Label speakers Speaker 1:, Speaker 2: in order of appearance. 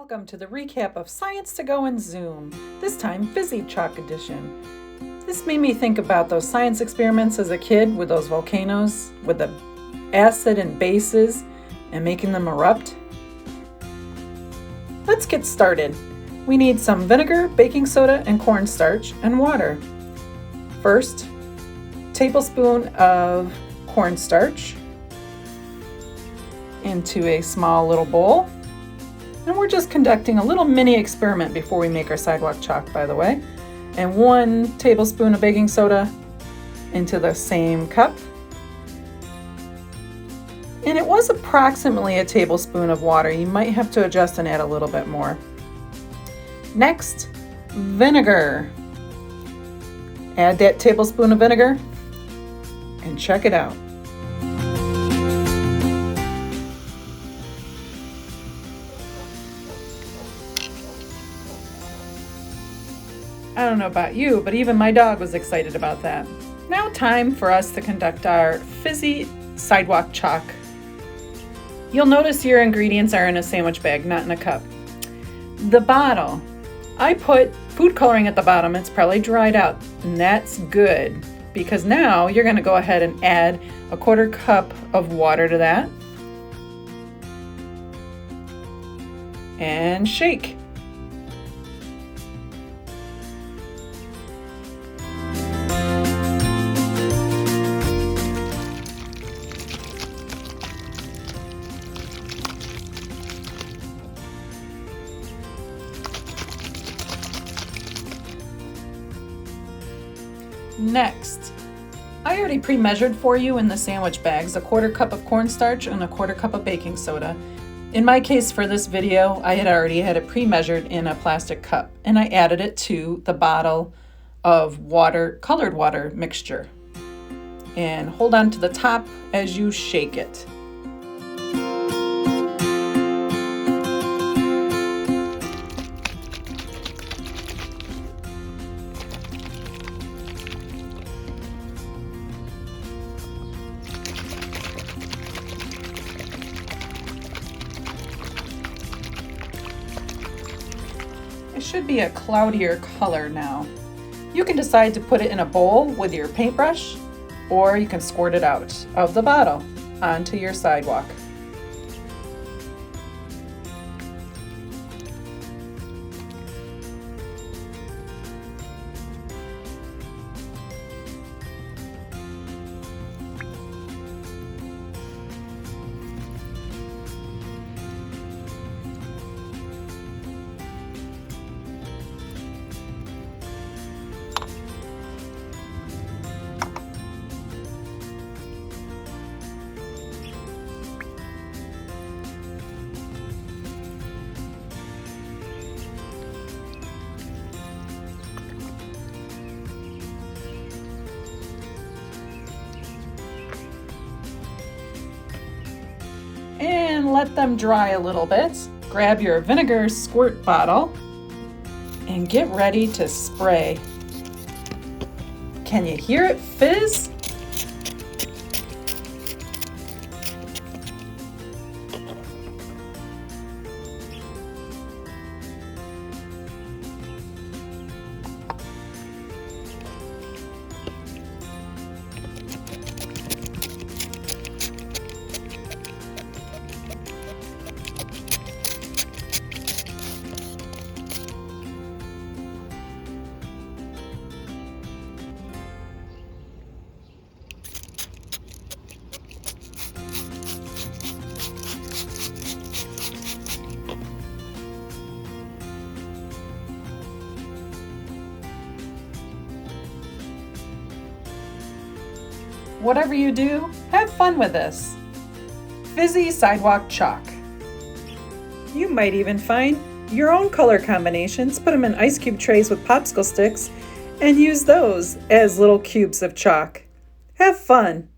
Speaker 1: Welcome to the recap of Science to Go and Zoom, this time Fizzy Chalk edition. This made me think about those science experiments as a kid with those volcanoes, with the acid and bases and making them erupt. Let's get started. We need some vinegar, baking soda, and cornstarch, and water. First, tablespoon of cornstarch into a small little bowl. And we're just conducting a little mini experiment before we make our sidewalk chalk, by the way. And 1 tablespoon of baking soda into the same cup. And it was approximately a tablespoon of water. You might have to adjust and add a little bit more. Next, vinegar. Add that tablespoon of vinegar and check it out. I don't know about you, but even my dog was excited about that. Now time for us to conduct our Fizzy Sidewalk Chalk. You'll notice your ingredients are in a sandwich bag, not in a cup. The bottle, I put food coloring at the bottom. It's probably dried out, and that's good because now you're going to go ahead and add a 1/4 cup of water to that and shake. Next, I already pre-measured for you in the sandwich bags a 1/4 cup of cornstarch and a 1/4 cup of baking soda. In my case for this video, I had already had it pre-measured in a plastic cup, and I added it to the bottle of water, colored water mixture. And hold on to the top as you shake it. It should be a cloudier color now. You can decide to put it in a bowl with your paintbrush, or you can squirt it out of the bottle onto your sidewalk. And let them dry a little bit. Grab your vinegar squirt bottle and get ready to spray. Can you hear it fizz? Whatever you do, have fun with this. Fizzy Sidewalk Chalk. You might even find your own color combinations, put them in ice cube trays with popsicle sticks, and use those as little cubes of chalk. Have fun!